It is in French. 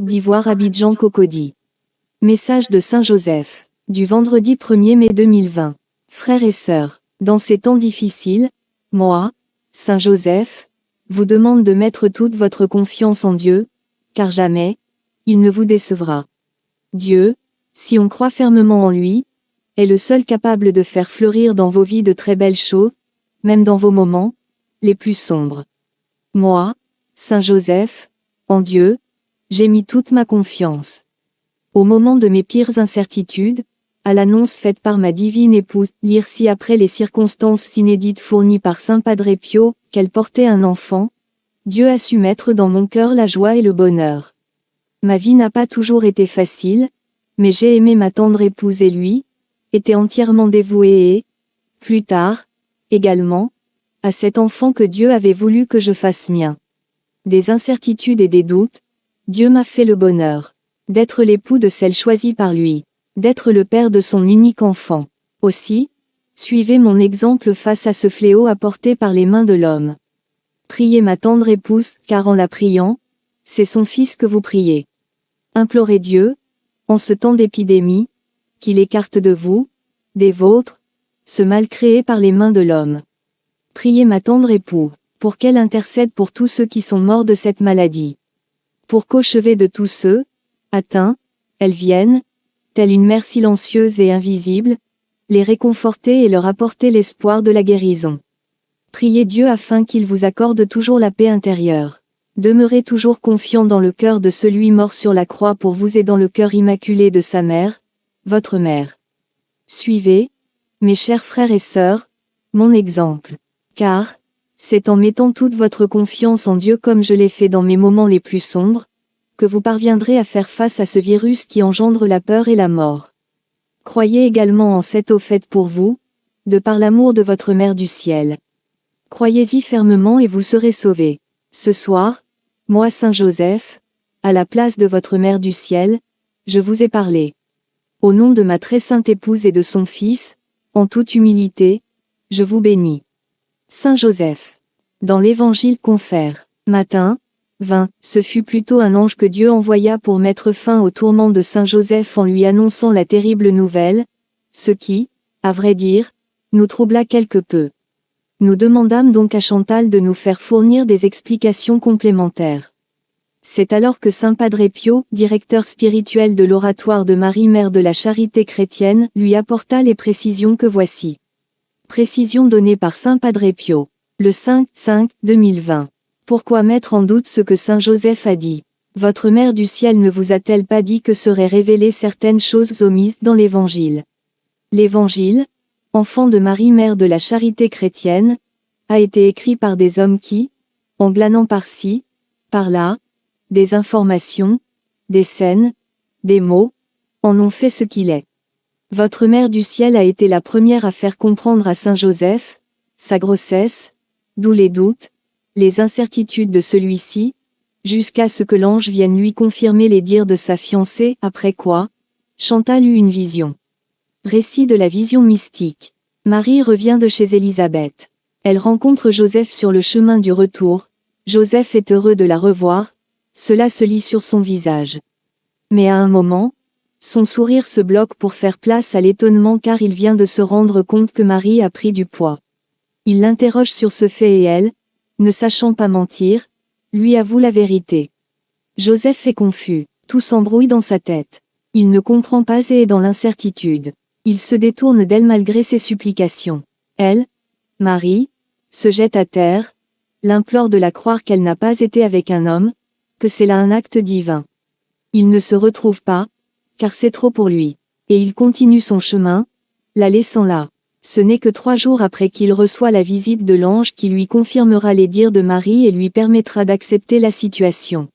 d'Ivoire Abidjan Cocody. Message de Saint Joseph, du vendredi 1er mai 2020. Frères et sœurs, dans ces temps difficiles, moi, Saint Joseph, vous demande de mettre toute votre confiance en Dieu, car jamais, il ne vous décevra. Dieu, si on croit fermement en lui, est le seul capable de faire fleurir dans vos vies de très belles choses, même dans vos moments les plus sombres. Moi, Saint Joseph, en Dieu, j'ai mis toute ma confiance. Au moment de mes pires incertitudes, à l'annonce faite par ma divine épouse, lire ci-après les circonstances inédites fournies par Saint Padre Pio, qu'elle portait un enfant, Dieu a su mettre dans mon cœur la joie et le bonheur. Ma vie n'a pas toujours été facile, mais j'ai aimé ma tendre épouse et lui, était entièrement dévoué et, plus tard, également, à cet enfant que Dieu avait voulu que je fasse mien. Des incertitudes et des doutes, Dieu m'a fait le bonheur d'être l'époux de celle choisie par lui, d'être le père de son unique enfant. Aussi, suivez mon exemple face à ce fléau apporté par les mains de l'homme. Priez ma tendre épouse, car en la priant, c'est son fils que vous priez. Implorez Dieu, en ce temps d'épidémie, qu'il écarte de vous, des vôtres, ce mal créé par les mains de l'homme. Priez ma tendre épouse, pour qu'elle intercède pour tous ceux qui sont morts de cette maladie. Pour qu'au chevet de tous ceux, atteints, elle vienne, telle une mère silencieuse et invisible, les réconforter et leur apporter l'espoir de la guérison. Priez Dieu afin qu'il vous accorde toujours la paix intérieure. Demeurez toujours confiant dans le cœur de celui mort sur la croix pour vous et dans le cœur immaculé de sa mère, votre mère. Suivez, mes chers frères et sœurs, mon exemple. Car, c'est en mettant toute votre confiance en Dieu comme je l'ai fait dans mes moments les plus sombres, que vous parviendrez à faire face à ce virus qui engendre la peur et la mort. Croyez également en cette eau faite pour vous, de par l'amour de votre Mère du ciel. Croyez-y fermement et vous serez sauvés. Ce soir, moi Saint Joseph, à la place de votre Mère du ciel, je vous ai parlé. Au nom de ma très sainte épouse et de son Fils, en toute humilité, je vous bénis. Saint Joseph. Dans l'Évangile confère, matin, 20, ce fut plutôt un ange que Dieu envoya pour mettre fin aux tourments de Saint Joseph en lui annonçant la terrible nouvelle, ce qui, à vrai dire, nous troubla quelque peu. Nous demandâmes donc à Chantal de nous faire fournir des explications complémentaires. C'est alors que Saint Padre Pio, directeur spirituel de l'oratoire de Marie Mère de la Charité chrétienne, lui apporta les précisions que voici. Précisions données par Saint Padre Pio, le 5/5/2020. Pourquoi mettre en doute ce que Saint Joseph a dit? Votre Mère du ciel ne vous a-t-elle pas dit que seraient révélées certaines choses omises dans l'Évangile? L'Évangile, enfant de Marie Mère de la Charité chrétienne, a été écrit par des hommes qui, en glanant par-ci, par-là, des informations, des scènes, des mots, en ont fait ce qu'il est. Votre Mère du ciel a été la première à faire comprendre à Saint Joseph, sa grossesse, d'où les doutes, les incertitudes de celui-ci, jusqu'à ce que l'ange vienne lui confirmer les dires de sa fiancée, après quoi, Chantal eut une vision. Récit de la vision mystique. Marie revient de chez Élisabeth. Elle rencontre Joseph sur le chemin du retour. Joseph est heureux de la revoir, cela se lit sur son visage. Mais à un moment, son sourire se bloque pour faire place à l'étonnement car il vient de se rendre compte que Marie a pris du poids. Il l'interroge sur ce fait et elle, ne sachant pas mentir, lui avoue la vérité. Joseph est confus, tout s'embrouille dans sa tête. Il ne comprend pas et est dans l'incertitude. Il se détourne d'elle malgré ses supplications. Elle, Marie, se jette à terre, l'implore de la croire qu'elle n'a pas été avec un homme, que c'est là un acte divin. Il ne se retrouve pas, car c'est trop pour lui. Et il continue son chemin, la laissant là. Ce n'est que 3 jours après qu'il reçoit la visite de l'ange qui lui confirmera les dires de Marie et lui permettra d'accepter la situation.